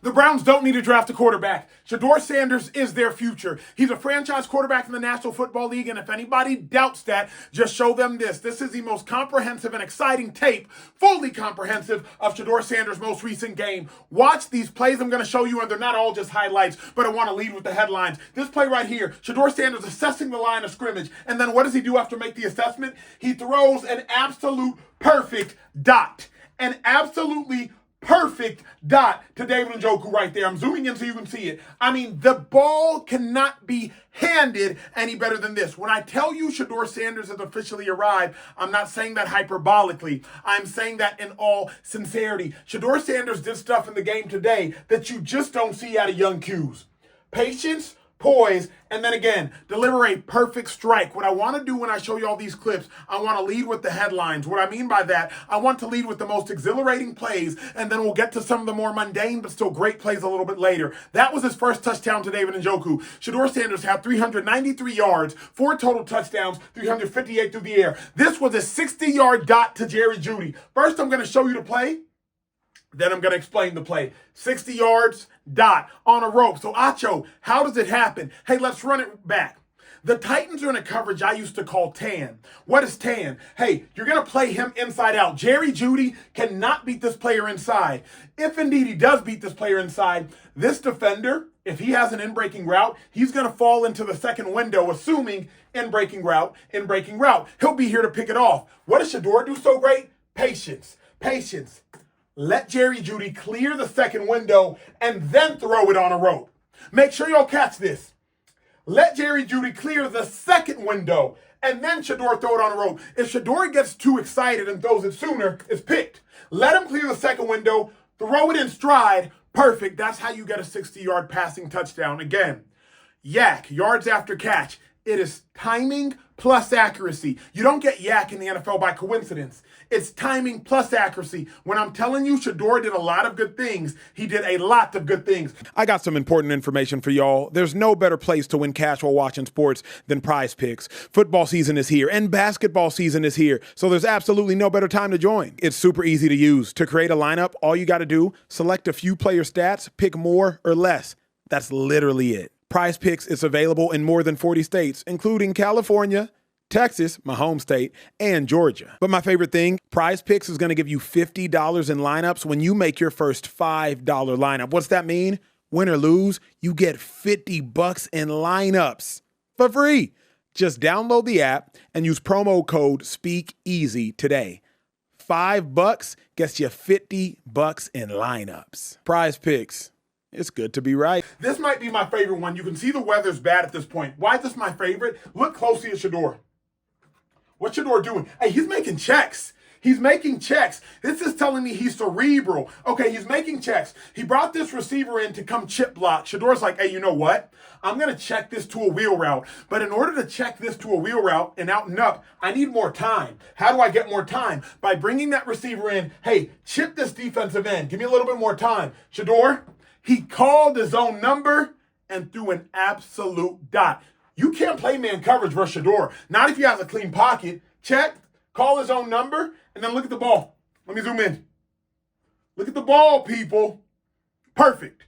The Browns don't need to draft a quarterback. SHEDEUR Sanders is their future. He's a franchise quarterback in the National Football League, and if anybody doubts that, just show them this. This is the most comprehensive and exciting tape, fully comprehensive, of SHEDEUR Sanders' most recent game. Watch these plays I'm going to show you, and they're not all just highlights, but I want to lead with the headlines. This play right here, SHEDEUR Sanders assessing the line of scrimmage, and then what does he do after make the assessment? He throws an absolute perfect dot. An absolutely perfect dot to David Njoku right there. I'm zooming in so you can see it. I mean, the ball cannot be handed any better than this. When I tell you SHEDEUR Sanders has officially arrived, I'm not saying that hyperbolically. I'm saying that in all sincerity. SHEDEUR Sanders did stuff in the game today that you just don't see out of young Qs. Patience, poise, and then again, deliver a perfect strike. What I want to do when I show you all these clips, I want to lead with the headlines. What I mean by that, I want to lead with the most exhilarating plays, and then we'll get to some of the more mundane but still great plays a little bit later. That was his first touchdown to David Njoku. SHEDEUR Sanders had 393 yards, 4 total touchdowns, 358 through the air. This was a 60-yard dot to Jerry Jeudy. First, I'm going to show you the play. Then I'm going to explain the play. 60 yards, dot, on a rope. So, Acho, how does it happen? Hey, let's run it back. The Titans are in a coverage I used to call tan. What is tan? Hey, you're going to play him inside out. Jerry Jeudy cannot beat this player inside. If indeed he does beat this player inside, this defender, if he has an in-breaking route, he's going to fall into the second window, assuming in-breaking route. He'll be here to pick it off. What does SHEDEUR do so great? Patience. Let Jerry Jeudy clear the second window and then throw it on a rope. Make sure y'all catch this. Let Jerry Jeudy clear the second window and then SHEDEUR throw it on a rope. If SHEDEUR gets too excited and throws it sooner, it's picked. Let him clear the second window, throw it in stride. Perfect. That's how you get a 60-yard passing touchdown. Again, yak, yards after catch. It is timing plus accuracy. You don't get yak in the NFL by coincidence. It's timing plus accuracy. When I'm telling you SHEDEUR did a lot of good things, he did a lot of good things. I got some important information for y'all. There's no better place to win cash while watching sports than PrizePicks. Football season is here and basketball season is here, so there's absolutely no better time to join. It's super easy to use. To create a lineup, all you got to do, select a few player stats, pick more or less. That's literally it. PrizePicks is available in more than 40 states, including California, Texas, my home state, and Georgia. But my favorite thing, PrizePicks is going to give you $50 in lineups when you make your first $5 lineup. What's that mean? Win or lose, you get $50 in lineups for free. Just download the app and use promo code Speakeasy today. $5 gets you $50 in lineups. PrizePicks. It's good to be right. This might be my favorite one. You can see the weather's bad at this point. Why is this my favorite? Look closely at SHEDEUR. What's SHEDEUR doing? Hey, he's making checks. This is telling me he's cerebral. Okay, he's making checks. He brought this receiver in to come chip block. SHEDEUR's like, hey, you know what? I'm going to check this to a wheel route. But in order to check this to a wheel route and out and up, I need more time. How do I get more time? By bringing that receiver in. Hey, chip this defensive end. Give me a little bit more time. SHEDEUR, he called his own number and threw an absolute dot. You can't play man coverage versus SHEDEUR. Not if you have a clean pocket. Check, call his own number, and then look at the ball. Let me zoom in. Look at the ball, people. Perfect.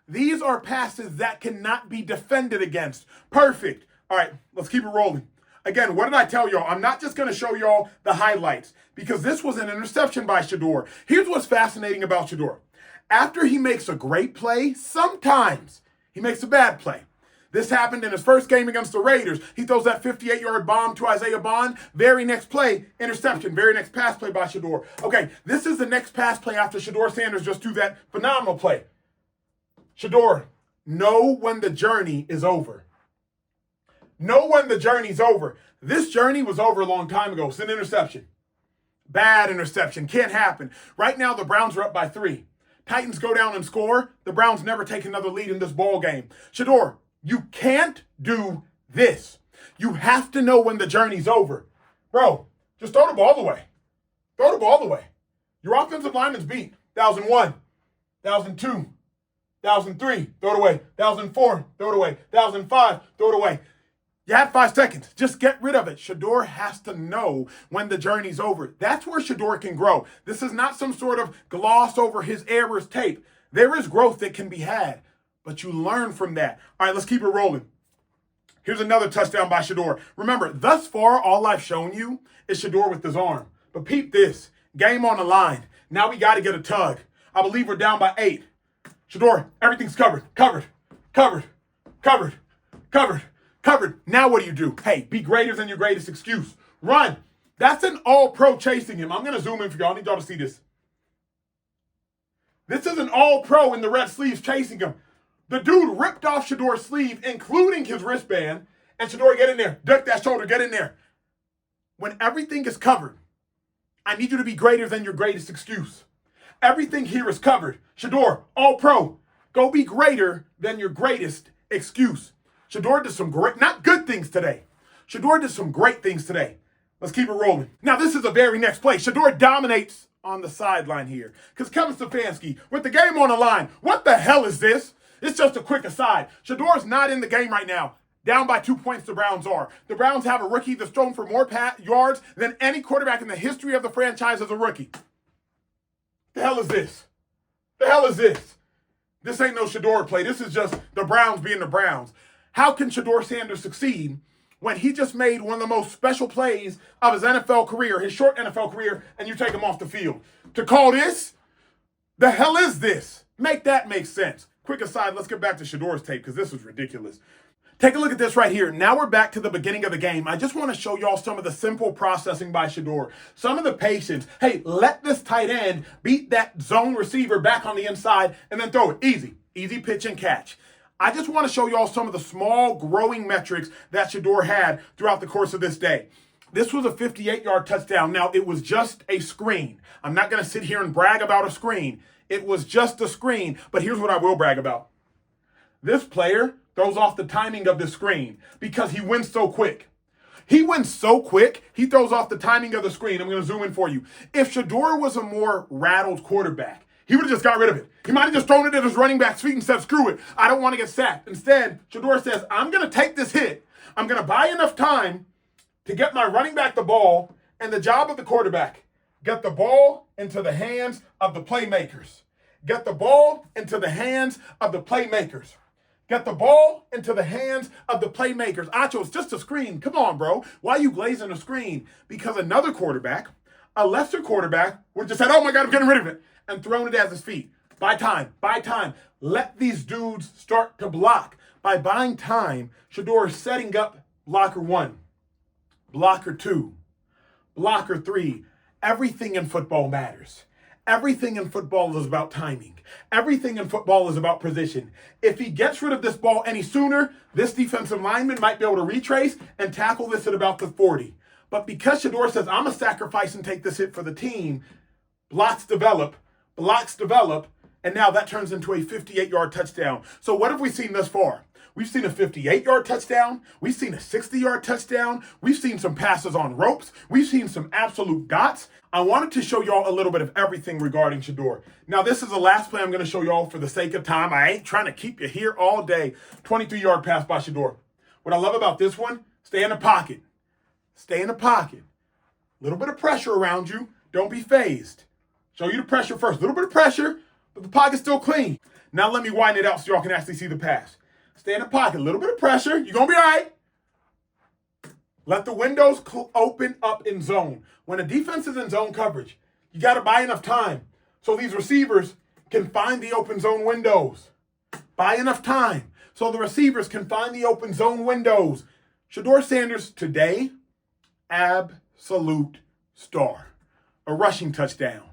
These are passes that cannot be defended against. Perfect. All right, let's keep it rolling. Again, what did I tell y'all? I'm not just going to show y'all the highlights because this was an interception by SHEDEUR. Here's what's fascinating about SHEDEUR. After he makes a great play, sometimes he makes a bad play. This happened in his first game against the Raiders. He throws that 58-yard bomb to Isaiah Bond. Very next play, interception. Very next pass play by SHEDEUR. Okay, this is the next pass play after SHEDEUR Sanders just threw that phenomenal play. SHEDEUR, know when the journey is over. Know when the journey's over. This journey was over a long time ago. It's an interception. Bad interception. Can't happen. Right now, the Browns are up by 3. Titans go down and score. The Browns never take another lead in this ball game. SHEDEUR, you can't do this. You have to know when the journey's over. Bro, just throw the ball away. Your offensive lineman's beat. 1,001, 1,002, 1,003, throw it away. 1,004, throw it away. 1,005, throw it away. You have 5 seconds. Just get rid of it. SHEDEUR has to know when the journey's over. That's where SHEDEUR can grow. This is not some sort of gloss over his errors tape. There is growth that can be had, but you learn from that. All right, let's keep it rolling. Here's another touchdown by SHEDEUR. Remember, thus far, all I've shown you is SHEDEUR with his arm. But peep this. Game on the line. Now we got to get a tug. I believe we're down by 8. SHEDEUR, everything's covered. Now what do? Hey, be greater than your greatest excuse. Run. That's an all-pro chasing him. I'm going to zoom in for y'all. I need y'all to see this. This is an all-pro in the red sleeves chasing him. The dude ripped off SHEDEUR's sleeve, including his wristband, and SHEDEUR, get in there. Duck that shoulder, get in there. When everything is covered, I need you to be greater than your greatest excuse. Everything here is covered. SHEDEUR, all-pro. Go be greater than your greatest excuse. SHEDEUR did some great, not good things today. SHEDEUR did some great things today. Let's keep it rolling. Now, this is the very next play. SHEDEUR dominates on the sideline here. Because Kevin Stefanski, with the game on the line, what the hell is this? It's just a quick aside. SHEDEUR's not in the game right now. Down by 2 points, the Browns are. The Browns have a rookie that's thrown for more yards than any quarterback in the history of the franchise as a rookie. The hell is this? This ain't no SHEDEUR play. This is just the Browns being the Browns. How can SHEDEUR Sanders succeed when he just made one of the most special plays of his NFL career, his short NFL career, and you take him off the field? To call this? The hell is this? Make that make sense. Quick aside, let's get back to SHEDEUR's tape because this was ridiculous. Take a look at this right here. Now we're back to the beginning of the game. I just want to show y'all some of the simple processing by SHEDEUR. Some of the patience. Hey, let this tight end beat that zone receiver back on the inside and then throw it. Easy. Easy pitch and catch. I just want to show y'all some of the small growing metrics that SHEDEUR had throughout the course of this day. This was a 58-yard touchdown. Now, it was just a screen. I'm not going to sit here and brag about a screen. It was just a screen, but here's what I will brag about. This player throws off the timing of the screen because he wins so quick. He wins so quick, he throws off the timing of the screen. I'm going to zoom in for you. If SHEDEUR was a more rattled quarterback, he would have just got rid of it. He might have just thrown it at his running back's feet and said, screw it. I don't want to get sacked. Instead, SHEDEUR says, I'm going to take this hit. I'm going to buy enough time to get my running back the ball, and the job of the quarterback, get the ball into the hands of the playmakers. Get the ball into the hands of the playmakers. Get the ball into the hands of the playmakers. Acho, it's just a screen. Come on, bro. Why are you glazing a screen? Because another quarterback, a lesser quarterback, would just said, oh my God, I'm getting rid of it, and thrown it at his feet. Buy time. Let these dudes start to block. By buying time, SHEDEUR is setting up blocker 1, blocker 2, blocker 3. Everything in football matters. Everything in football is about timing. Everything in football is about position. If he gets rid of this ball any sooner, this defensive lineman might be able to retrace and tackle this at about the 40. But because SHEDEUR says, I'm a sacrifice and take this hit for the team, blocks develop, and now that turns into a 58-yard touchdown. So what have we seen thus far? We've seen a 58-yard touchdown. We've seen a 60-yard touchdown. We've seen some passes on ropes. We've seen some absolute dots. I wanted to show y'all a little bit of everything regarding SHEDEUR. Now, this is the last play I'm going to show y'all for the sake of time. I ain't trying to keep you here all day. 23-yard pass by SHEDEUR. What I love about this one, stay in the pocket. Stay in the pocket. A little bit of pressure around you. Don't be phased. Show you the pressure first. A little bit of pressure, but the pocket's still clean. Now let me widen it out so y'all can actually see the pass. Stay in the pocket. A little bit of pressure. You're going to be all right. Let the windows open up in zone. When a defense is in zone coverage, you got to buy enough time so these receivers can find the open zone windows. Buy enough time so the receivers can find the open zone windows. SHEDEUR Sanders today, absolute star. A rushing touchdown.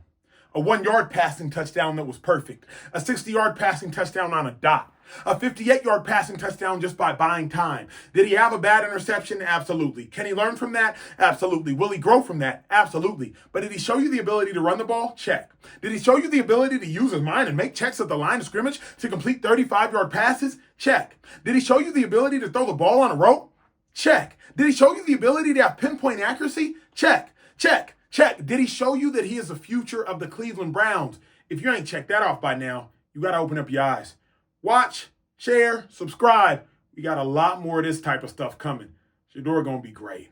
A 1-yard passing touchdown that was perfect. A 60-yard passing touchdown on a dot. A 58-yard passing touchdown just by buying time. Did he have a bad interception? Absolutely. Can he learn from that? Absolutely. Will he grow from that? Absolutely. But did he show you the ability to run the ball? Check. Did he show you the ability to use his mind and make checks at the line of scrimmage to complete 35-yard passes? Check. Did he show you the ability to throw the ball on a rope? Check. Did he show you the ability to have pinpoint accuracy? Check. Did he show you that he is the future of the Cleveland Browns? If you ain't checked that off by now, you got to open up your eyes. Watch, share, subscribe. We got a lot more of this type of stuff coming. SHEDEUR gonna be great.